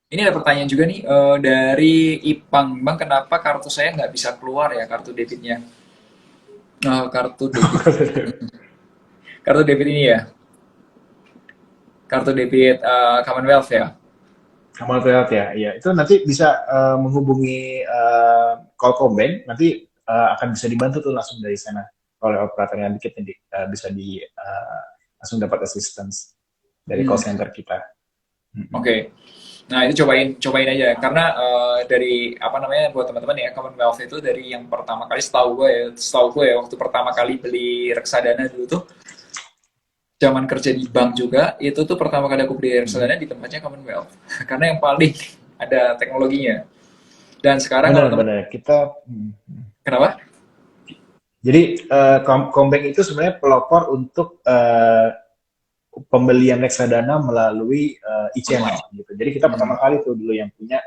Ini ada pertanyaan juga nih dari Ipang. Bang, kenapa kartu saya nggak bisa keluar ya kartu debitnya? Kartu debit. Kartu debit ini ya. Kartu debit Commonwealth ya. Kamal Triat ya, iya itu nanti bisa menghubungi call Combank, nanti akan bisa dibantu tuh langsung dari sana oleh operator yang dikit nanti bisa di langsung dapat assistance dari call Hmm, center kita. oke. Nah, itu cobain aja karena dari apa namanya buat teman-teman ya Commonwealth itu dari yang pertama kali setahu gue ya waktu pertama kali beli reksadana dulu tuh zaman kerja di bank juga itu tuh pertama kali aku beli reksadana di tempatnya Commonwealth karena yang paling ada teknologinya. Dan sekarang kalau teman Benar-benar kita kenapa? jadi Combank itu sebenarnya pelopor untuk pembelian reksadana melalui e-channel gitu. Jadi kita pertama Hmm. kali tuh dulu yang punya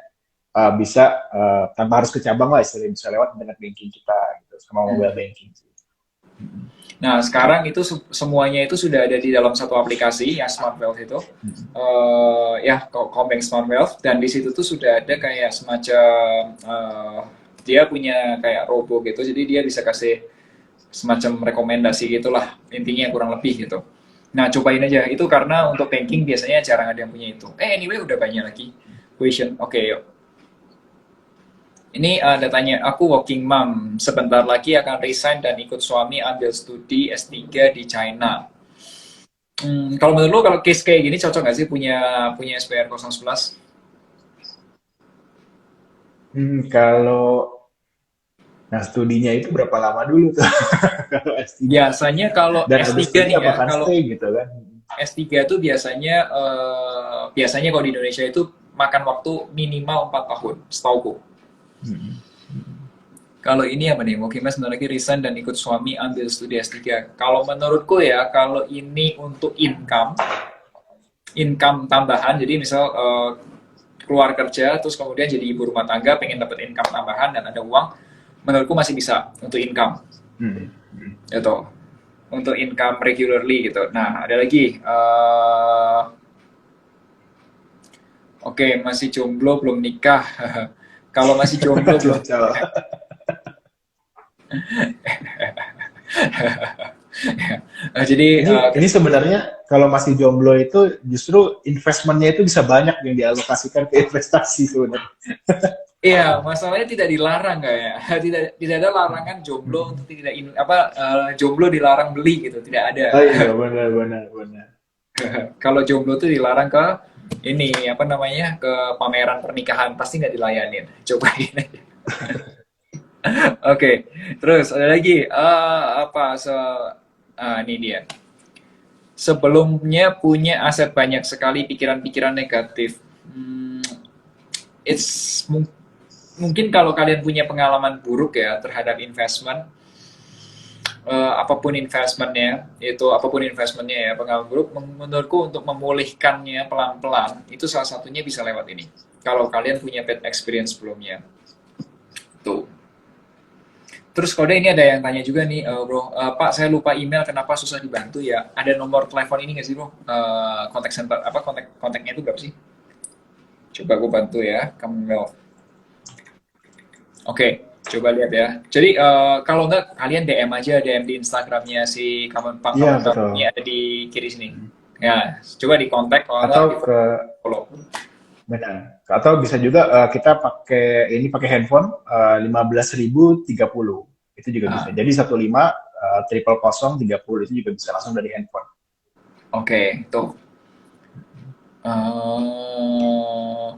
bisa tanpa harus ke cabang lah istilahnya, bisa lewat internet banking kita gitu sama mobile Hmm. banking sih. Nah, sekarang itu semuanya itu sudah ada di dalam satu aplikasi yang Smart Wealth itu. Ya, Combank Smart Wealth dan di situ tuh sudah ada kayak semacam dia punya kayak robo gitu. Jadi dia bisa kasih semacam rekomendasi gitulah intinya kurang lebih gitu. Nah, cobain aja. Itu karena untuk banking biasanya jarang ada yang punya itu. Anyway udah banyak lagi question. Oke, yuk. Ini datanya, aku working mom. Sebentar lagi akan resign dan ikut suami ambil studi S3 di China. Kalau menurut lo kalau case kayak gini cocok nggak sih punya punya SPR 011? Kalau nah studinya itu berapa lama dulu tuh kalau S3 Biasanya kalau dan habis S3 studi nih ya, apakah kalau stay gitu kan? S3 tuh biasanya kalau di Indonesia itu makan waktu minimal 4 tahun, setauku. Hmm. Kalau ini apa nih? Mungkin Mas sebentar lagi resign dan ikut suami ambil studi S3. Kalau menurutku ya, kalau ini untuk income tambahan, jadi misal keluar kerja terus kemudian jadi ibu rumah tangga pengen dapat income tambahan dan ada uang, menurutku masih bisa untuk income Hmm. itu untuk income regularly gitu. Nah ada lagi oke, masih jomblo belum nikah. Kalau masih jomblo belum Cocok. jadi Ini sebenarnya kalau masih jomblo itu justru investmentnya itu bisa banyak yang dialokasikan ke investasi sebenarnya. iya, masalahnya tidak dilarang kayak tidak tidak ada larangan jomblo untuk tidak jomblo dilarang beli gitu, tidak ada. Oh iya, benar benar benar. Kalau jomblo tuh dilarang ke ini apa namanya ke pameran pernikahan pasti nggak dilayanin. Cobain aja. Oke, terus ada lagi ini dia. Sebelumnya punya aset banyak sekali pikiran-pikiran negatif. Hmm, it's mungkin kalau kalian punya pengalaman buruk ya terhadap investment, apapun investmentnya ya pengalaman buruk menurutku untuk memulihkannya pelan-pelan itu salah satunya bisa lewat ini kalau kalian punya bad experience sebelumnya tuh. Terus kode ini ada yang tanya juga nih, bro, Pak saya lupa email kenapa susah dibantu ya, ada nomor telepon ini nggak sih bro, kontak center apa kontaknya itu berapa sih, coba aku bantu ya kamu. Oke, coba lihat ya. Jadi kalau nggak kalian DM aja, DM di Instagramnya si Iya Kamen betul. ini ada di kiri sini. Ya, coba di kontak kalau nggak Atau di ke follow. benar. Atau bisa juga kita pakai handphone 15.030 itu juga bisa. Ah, Jadi 15 triple 030 itu juga bisa langsung dari handphone. oke, tuh. Eh,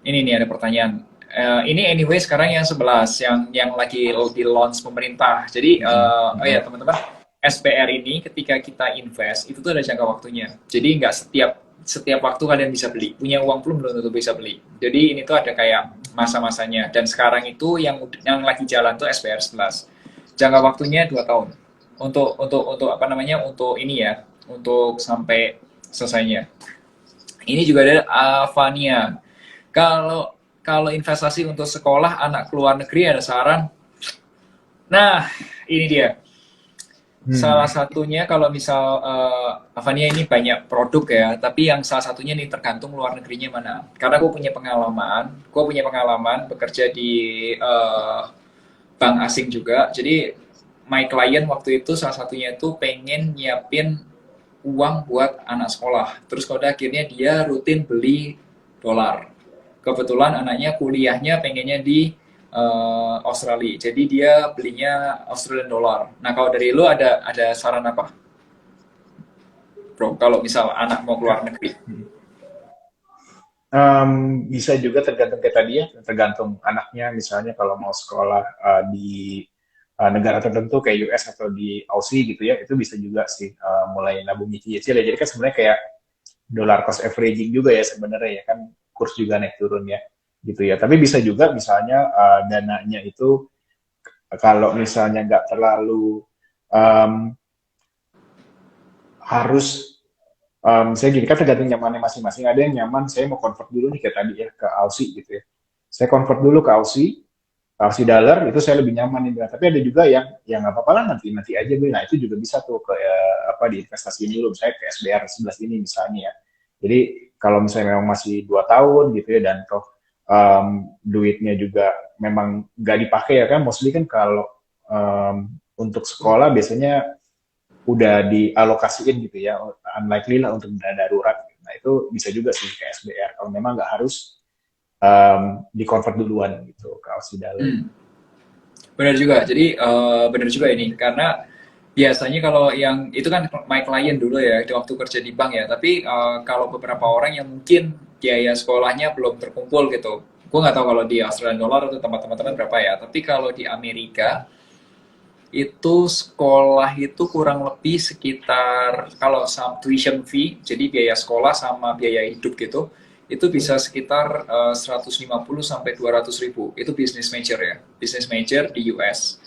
ini nih ada pertanyaan. Ini anyway sekarang yang 11 yang lagi di launch pemerintah. Jadi oh ya teman-teman, SPR ini ketika kita invest itu tuh ada jangka waktunya. Jadi nggak setiap setiap waktu kalian bisa beli. Punya uang pun belum tentu bisa beli. Jadi ini tuh ada kayak masa-masanya. Dan sekarang itu yang lagi jalan tuh SPR 11. Jangka waktunya 2 tahun. Untuk apa namanya? Untuk ini ya, untuk sampai selesainya. Ini juga ada Avania. Kalau kalau investasi untuk sekolah anak keluar negeri ada saran. Nah, ini dia. salah satunya kalau misal Avania ini banyak produk ya, tapi yang salah satunya nih tergantung luar negerinya mana. Karena gue punya pengalaman bekerja di bank asing juga. Jadi my client waktu itu salah satunya itu pengen nyiapin uang buat anak sekolah. Terus pada akhirnya dia rutin beli dolar. Kebetulan anaknya kuliahnya pengennya di Australia. Jadi dia belinya Australian dollar. Nah, kalau dari lu ada saran apa, Bro? Kalau misal anak mau keluar negeri. Bisa juga tergantung kayak tadi ya, tergantung anaknya. Misalnya kalau mau sekolah di negara tertentu kayak US atau di Aussie gitu ya, itu bisa juga sih mulai nabung nyicil ya. Jadi kan sebenarnya kayak dollar cost averaging juga ya sebenarnya ya kan, kurs juga naik turun ya gitu ya. Tapi bisa juga misalnya dananya itu kalau misalnya nggak terlalu um, harus saya gini kan tergantung nyamannya masing-masing. Ada yang nyaman, saya mau convert dulu nih kayak tadi ya ke Aussie gitu ya. Saya convert dulu ke Aussie dollar itu saya lebih nyaman nih. Tapi ada juga yang nggak apa-apa lah nanti aja gue. Nah itu juga bisa tuh ke apa di investasi dulu, misalnya ke SBR 11 ini misalnya ya. Jadi kalau misalnya memang masih 2 tahun gitu ya dan toh duitnya juga memang nggak dipakai ya kan, mostly kan kalau untuk sekolah biasanya udah dialokasiin gitu ya, unlikely lah untuk dana darurat. Nah itu bisa juga sih ke SBR kalau memang nggak harus di-convert duluan gitu ke Aussie dollar. Benar juga. Jadi benar juga ini karena biasanya kalau yang itu kan my client dulu ya di waktu kerja di bank ya. Tapi kalau beberapa orang yang mungkin biaya sekolahnya belum terkumpul gitu. Gue nggak tahu kalau di Australian dollar atau tempat teman-teman berapa ya. Tapi kalau di Amerika itu sekolah itu kurang lebih sekitar kalau sama tuition fee, jadi biaya sekolah sama biaya hidup gitu, itu bisa sekitar 150 sampai 200 ribu. Itu business major ya, business major di US.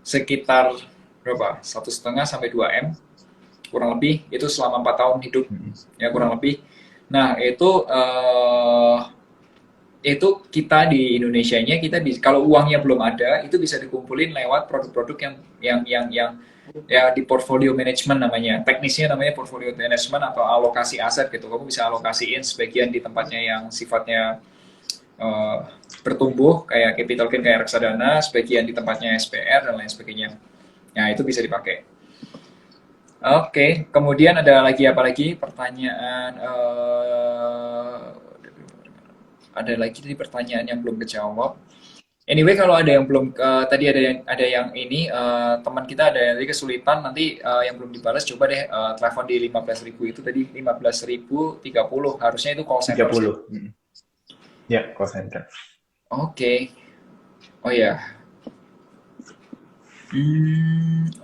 Sekitar berapa? 1,5 sampai 2 M kurang lebih itu selama 4 tahun hidup ya kurang lebih. Nah itu kita di Indonesianya kita kalau uangnya belum ada itu bisa dikumpulin lewat produk-produk yang ya di portfolio management namanya, teknisnya namanya portfolio management atau alokasi aset gitu. Kamu bisa alokasiin sebagian di tempatnya yang sifatnya bertumbuh kayak capital gain kayak reksadana, sebagian di tempatnya SPR dan lain sebagainya. Nah itu bisa dipakai. Oke, kemudian ada lagi apa lagi pertanyaan? Ada lagi tadi pertanyaan yang belum kejawab. Anyway, kalau ada yang belum tadi ada yang ini teman kita ada yang tadi kesulitan nanti yang belum dibalas coba deh telepon di 15.000 itu tadi 15.030 harusnya itu call center. 30. Ya, call center. Oke. Oh ya.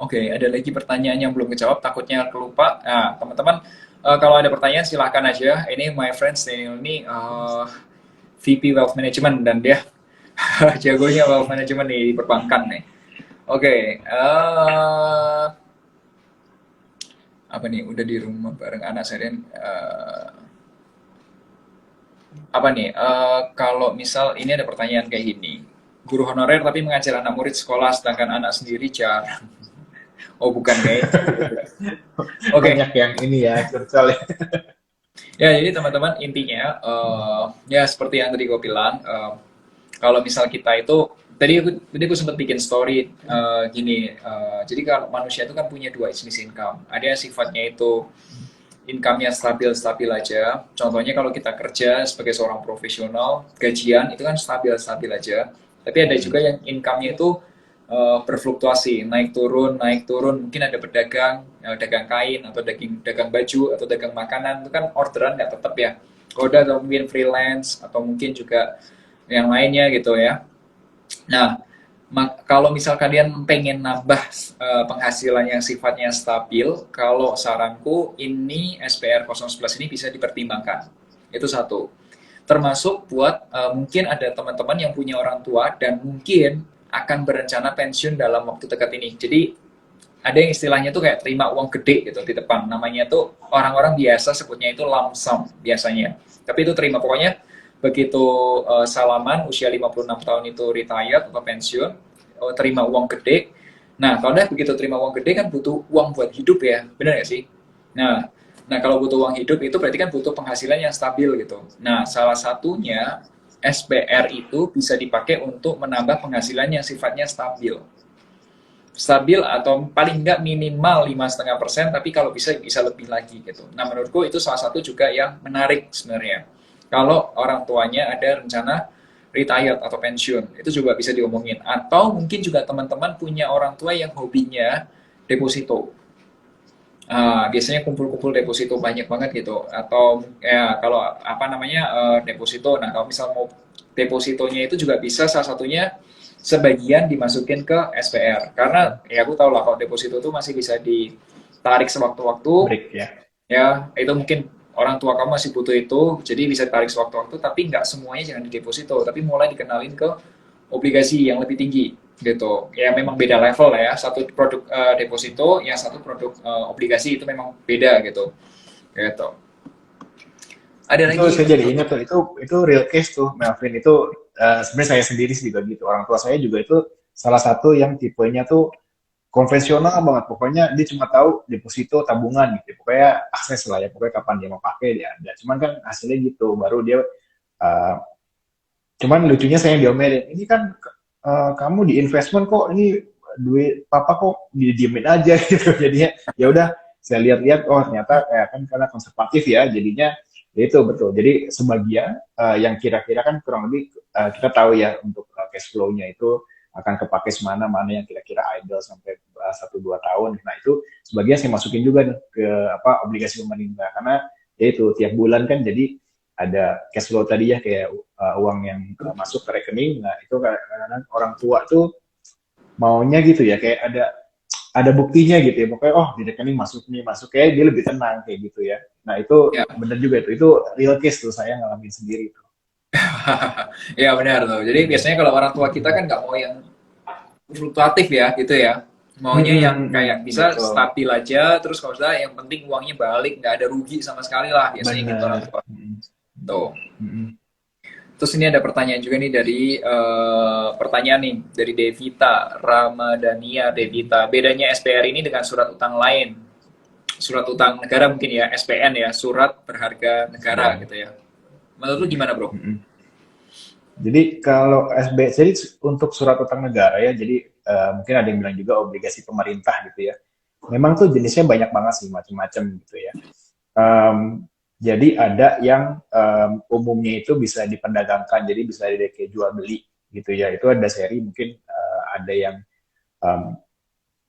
Oke, ada lagi pertanyaan yang belum kejawab takutnya kelupa. Nah, teman-teman kalau ada pertanyaan silahkan aja. Ini my friends ini VP Wealth Management dan dia jagonya wealth management di perbankan nih. Oke, apa nih? Udah di rumah bareng anak saya. Apa nih? Kalau misal ini ada pertanyaan kayak gini, guru honorer tapi mengajar anak murid sekolah sedangkan anak sendiri jarang. Oh bukan kayak. Oke. Banyak yang ini ya curcol ya. Ya jadi teman-teman intinya ya seperti yang tadi gue bilang. Kalau misal kita itu tadi aku sempat bikin story gini, jadi kalau manusia itu kan punya 2 jenis income, ada yang sifatnya itu income-nya stabil-stabil aja, contohnya kalau kita kerja sebagai seorang profesional gajian itu kan stabil-stabil aja, tapi ada juga yang income-nya itu berfluktuasi, naik turun, mungkin ada pedagang, dagang kain atau dagang baju atau dagang makanan itu kan orderan nggak tetap ya, kode atau mungkin freelance atau mungkin juga yang lainnya gitu ya. Nah, kalau misal kalian pengen nambah penghasilan yang sifatnya stabil, kalau saranku ini SPR 011 ini bisa dipertimbangkan. Itu satu. Termasuk buat mungkin ada teman-teman yang punya orang tua dan mungkin akan berencana pensiun dalam waktu dekat ini. Jadi ada yang istilahnya tuh kayak terima uang gede gitu di depan. Namanya tuh orang-orang biasa sebutnya itu lump sum biasanya. Tapi itu terima pokoknya begitu salaman usia 56 tahun itu retired atau pensiun, terima uang gede, Nah, kalau udah begitu terima uang gede kan butuh uang buat hidup ya, benar nggak sih? Nah, nah kalau butuh uang hidup itu berarti kan butuh penghasilan yang stabil gitu. Nah, salah satunya SBR itu bisa dipakai untuk menambah penghasilan yang sifatnya stabil. Stabil atau paling nggak minimal 5,5%, tapi kalau bisa bisa lebih lagi gitu. Nah, menurutku itu salah satu juga yang menarik sebenarnya. Kalau orang tuanya ada rencana retired atau pensiun, itu juga bisa diomongin. Atau mungkin juga teman-teman punya orang tua yang hobinya deposito. Biasanya kumpul-kumpul deposito banyak banget gitu. Atau ya kalau apa namanya deposito. Nah, kalau misal mau depositonya itu juga bisa salah satunya sebagian dimasukin ke SPR. Karena ya aku tahu lah kalau deposito itu masih bisa ditarik sewaktu-waktu, Break ya. ya itu mungkin orang tua kamu masih butuh itu, jadi bisa tarik sewaktu-waktu, tapi nggak semuanya jangan di deposito, tapi mulai dikenalin ke obligasi yang lebih tinggi gitu. Ya memang beda level lah ya, satu produk deposito, yang satu produk obligasi itu memang beda gitu. Gitu. Ada Itu lagi saya jadi untuk ingat tuh, itu real case tuh, Melvin. Itu sebenarnya saya sendiri sih juga gitu. Orang tua saya juga itu salah satu yang tipenya tuh konvensional banget. Pokoknya dia cuma tahu deposito tabungan gitu. Pokoknya akses lah ya. Pokoknya kapan dia mau pakai dia ada. Cuman kan hasilnya gitu. Baru dia uh, cuman lucunya saya yang diomelin. Ini kan kamu di investment kok ini duit papa kok didiemin aja gitu. Jadinya ya udah saya lihat-lihat oh ternyata kan karena konservatif ya jadinya ya itu betul. Jadi sebagian yang kira-kira kan kurang lebih kita tahu ya untuk cash flow-nya itu akan kepake semana mana yang kira-kira idle sampai 1-2 tahun. Nah itu sebagian saya masukin juga nih ke apa obligasi pemerintah karena ya itu tiap bulan kan jadi ada cash flow tadi ya kayak uang yang masuk ke rekening. Nah itu kadang-kadang orang tua tuh maunya gitu ya kayak ada buktinya gitu ya pokoknya oh di rekening masuk nih masuk kayak dia lebih tenang kayak gitu ya. Nah itu ya. bener juga itu real case tuh saya ngalamin sendiri tuh. Ya benar tuh. Jadi biasanya kalau orang tua kita kan nggak mau yang fluktuatif ya gitu ya. Maunya yang kayak bisa Betul, stabil aja, terus kalau sudah yang penting uangnya balik, nggak ada rugi sama sekali lah, biasanya gitu orang bener. tua. Tuh. Mm-mm. Terus ini ada pertanyaan juga nih dari pertanyaan nih dari Devita Ramadhania Devita. Bedanya SPR ini dengan surat utang lain, surat utang negara mungkin ya, SPN ya, surat berharga negara SBN. gitu ya. Menurut lu gimana bro? Mm-mm. Jadi kalau SB, jadi untuk surat utang negara ya, jadi mungkin ada yang bilang juga obligasi pemerintah gitu ya. Memang tuh jenisnya banyak banget sih, macam-macam gitu ya. Jadi ada yang umumnya itu bisa diperdagangkan, jadi bisa kayak jual beli gitu ya. Itu ada seri mungkin ada yang um,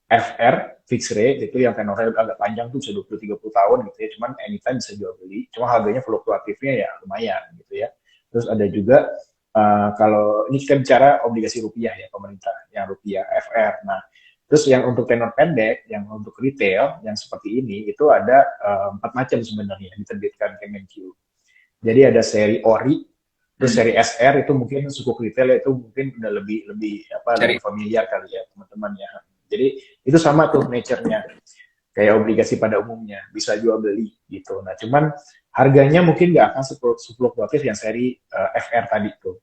FR fixed rate itu yang tenornya agak panjang tuh bisa 20-30 tahun gitu ya. Cuman anytime bisa jual beli. Cuma harganya fluktuatifnya ya lumayan gitu ya. Terus ada juga kalau ini kita bicara obligasi rupiah ya pemerintah yang rupiah FR. Nah, terus yang untuk tenor pendek, yang untuk retail, yang seperti ini itu ada 4 macam sebenarnya yang diterbitkan Kemenq. Jadi ada seri ORI, terus Hmm. seri SR itu mungkin sukuk retail itu mungkin udah lebih lebih apa lebih Cari. familiar kali ya teman-teman ya. Jadi itu sama tuh nature-nya kayak obligasi pada umumnya bisa jual beli gitu. Nah cuman harganya mungkin nggak akan sefluktuatif yang seri FR tadi tuh.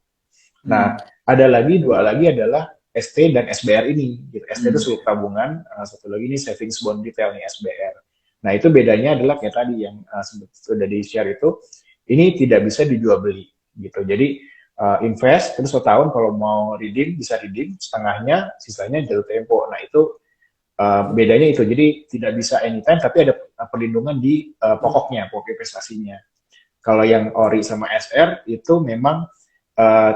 Hmm. Nah, ada lagi dua lagi adalah ST dan SBR ini. Gitu. ST itu Hmm. suluk tabungan, satu lagi ini savings bond retail nih SBR. Nah, itu bedanya adalah kayak tadi yang sudah di-share itu, ini tidak bisa dijual beli gitu. Jadi invest terus setahun kalau mau redeem bisa redeem setengahnya, sisanya jatuh tempo. Nah, itu bedanya itu. Jadi tidak bisa anytime tapi ada perlindungan di pokok investasinya. Kalau yang ORI sama SR itu memang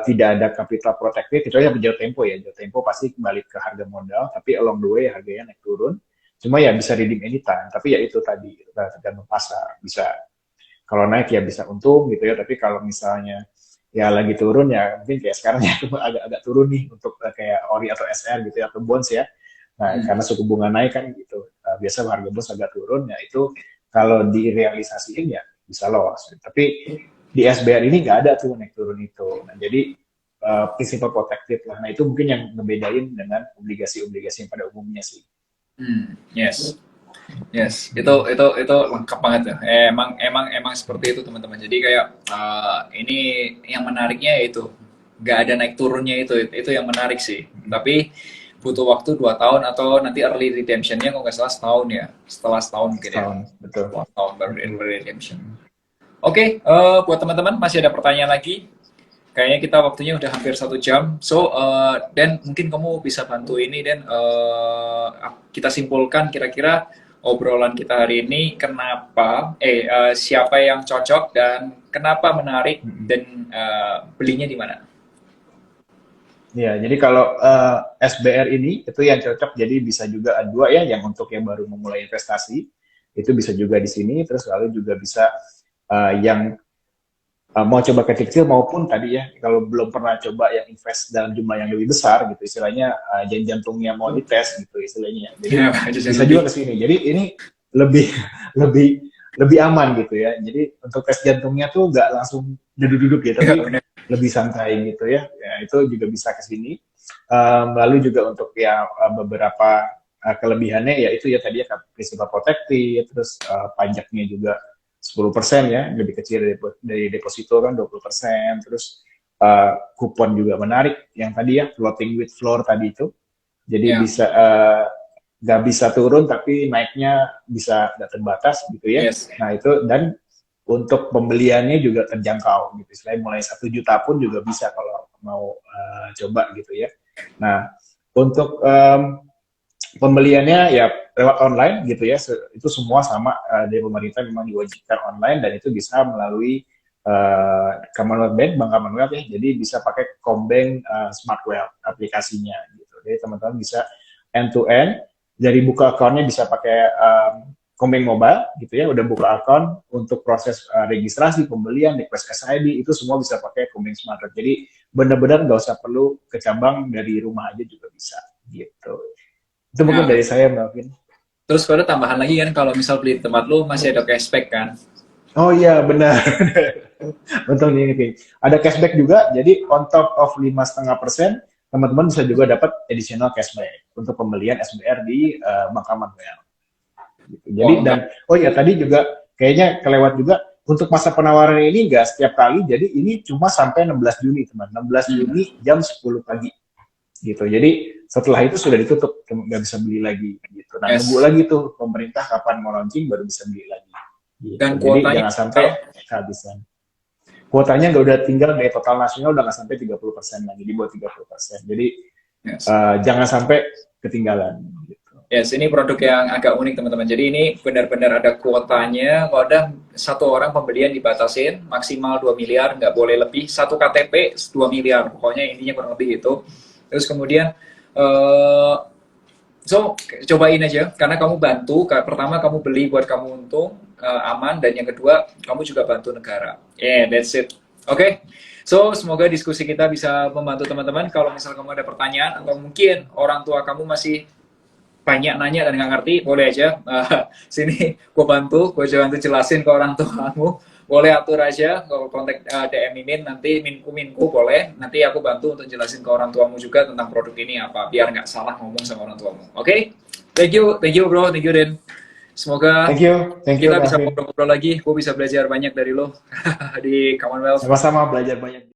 tidak ada capital protected kecuali yang jatuh tempo ya. Jatuh tempo pasti kembali ke harga modal, tapi along the way harganya naik turun. Cuma ya bisa redeem anytime, tapi ya itu tadi tergantung pasar. Bisa kalau naik ya bisa untung gitu ya, tapi kalau misalnya ya lagi turun ya mungkin kayak sekarang ya agak-agak turun nih untuk kayak ORI atau SR gitu ya atau bonds ya. Nah, Hmm. karena suku bunga naik kan gitu. Biasa harga bonds agak turun ya itu kalau direalisasiin ya bisa loss. Tapi di SBR ini nggak ada tuh naik turun itu. Nah, jadi principal protected lah. Nah, itu mungkin yang ngebedain dengan obligasi-obligasi yang pada umumnya sih. Hmm. Yes. Yes, Mm-mm. itu lengkap banget ya. Emang seperti itu teman-teman. Jadi kayak ini yang menariknya itu nggak ada naik turunnya itu yang menarik sih. Tapi butuh waktu 2 tahun atau nanti early redemption-nya kalau nggak salah setahun ya, setelah setahun mungkin ya, Setahun, betul. setelah setahun baru Betul. early redemption. Oke, buat teman-teman masih ada pertanyaan lagi? Kayaknya kita waktunya udah hampir 1 jam. So, Dan mungkin kamu bisa bantu ini dan kita simpulkan kira-kira obrolan kita hari ini kenapa, siapa yang cocok dan kenapa menarik dan belinya di mana? Ya, jadi kalau SBR ini itu yang cocok, jadi bisa juga ada dua ya, yang untuk yang baru memulai investasi itu bisa juga di sini, terus lalu juga bisa yang mau coba kecil maupun tadi ya kalau belum pernah coba yang invest dalam jumlah yang lebih besar gitu, istilahnya jantungnya mau dites gitu istilahnya. Jadi Ya, bisa juga ke sini. Jadi ini lebih lebih lebih aman gitu ya. Jadi untuk tes jantungnya tuh nggak langsung duduk-duduk gitu, ya, tapi lebih santai gitu ya. Ya itu juga bisa ke sini. Lalu juga untuk ya beberapa kelebihannya ya itu ya tadi ya prinsip protektif, terus pajaknya juga 10% ya, lebih kecil dari deposito kan 20%, terus kupon juga menarik yang tadi ya floating with floor tadi itu, jadi ya. bisa nggak bisa turun tapi naiknya bisa nggak terbatas gitu ya. Yes. Nah itu, dan untuk pembeliannya juga terjangkau gitu, selain mulai 1 juta pun juga bisa kalau mau coba gitu ya. Nah untuk pembeliannya ya lewat online gitu ya, itu semua sama dari pemerintah memang diwajibkan online, dan itu bisa melalui Commonwealth Bank, Bank Commonwealth ya, jadi bisa pakai Combank Smart Wealth aplikasinya gitu. Jadi teman-teman bisa end to end, dari buka akunnya bisa pakai Combank Mobile gitu ya, udah buka akun, untuk proses registrasi, pembelian, request SID, itu semua bisa pakai Combank Smart Wealth. Jadi benar-benar nggak usah perlu ke cabang, dari rumah aja juga bisa gitu. Itu mungkin Ya. dari saya, Mbak Vin. Terus ada tambahan lagi kan kalau misal beli di tempat lu masih ada cashback kan? Oh iya, benar. Betul nih, Vin. Ada cashback juga, jadi on top of 5,5%, teman-teman bisa juga dapat additional cashback untuk pembelian SBR di Bank Commonwealth. Gitu. Jadi Oh, enggak. dan oh iya tadi juga kayaknya kelewat juga, untuk masa penawaran ini nggak setiap kali, jadi ini cuma sampai 16 Juni teman, 16 Juni jam 10 pagi gitu. Jadi setelah itu sudah ditutup, nggak bisa beli lagi gitu. Nah Yes. nunggu lagi tuh pemerintah kapan mau launching baru bisa beli lagi gitu. Dan Jadi kuotanya jangan sampai kehabisan. Kuotanya nggak, udah tinggal dari total nasional udah nggak sampai 30% lagi, di bawah 30%. Jadi yes. Jangan sampai ketinggalan gitu. Yes, ini produk yang agak unik teman-teman. Jadi ini benar-benar ada kuotanya. Kalau ada satu orang pembelian dibatasin maksimal 2 miliar, nggak boleh lebih. Satu KTP 2 miliar. Pokoknya intinya kurang lebih itu. Terus kemudian cobain aja, karena kamu bantu. Pertama kamu beli buat kamu untung, aman, dan yang kedua kamu juga bantu negara. Yeah, that's it. Oke. So, semoga diskusi kita bisa membantu teman-teman. Kalau misal kamu ada pertanyaan atau mungkin orang tua kamu masih banyak nanya dan nggak ngerti, boleh aja sini gue bantu jelasin ke orang tua kamu. Boleh atur aja, kalau kontak DM Mimin, nanti minku boleh, nanti aku bantu untuk jelasin ke orang tuamu juga tentang produk ini apa, biar nggak salah ngomong sama orang tuamu. Oke? Thank you bro, thank you Den. Semoga Thank you kita bisa Kevin. ngobrol-ngobrol lagi, gue bisa belajar banyak dari lo di Commonwealth. Sama-sama belajar banyak.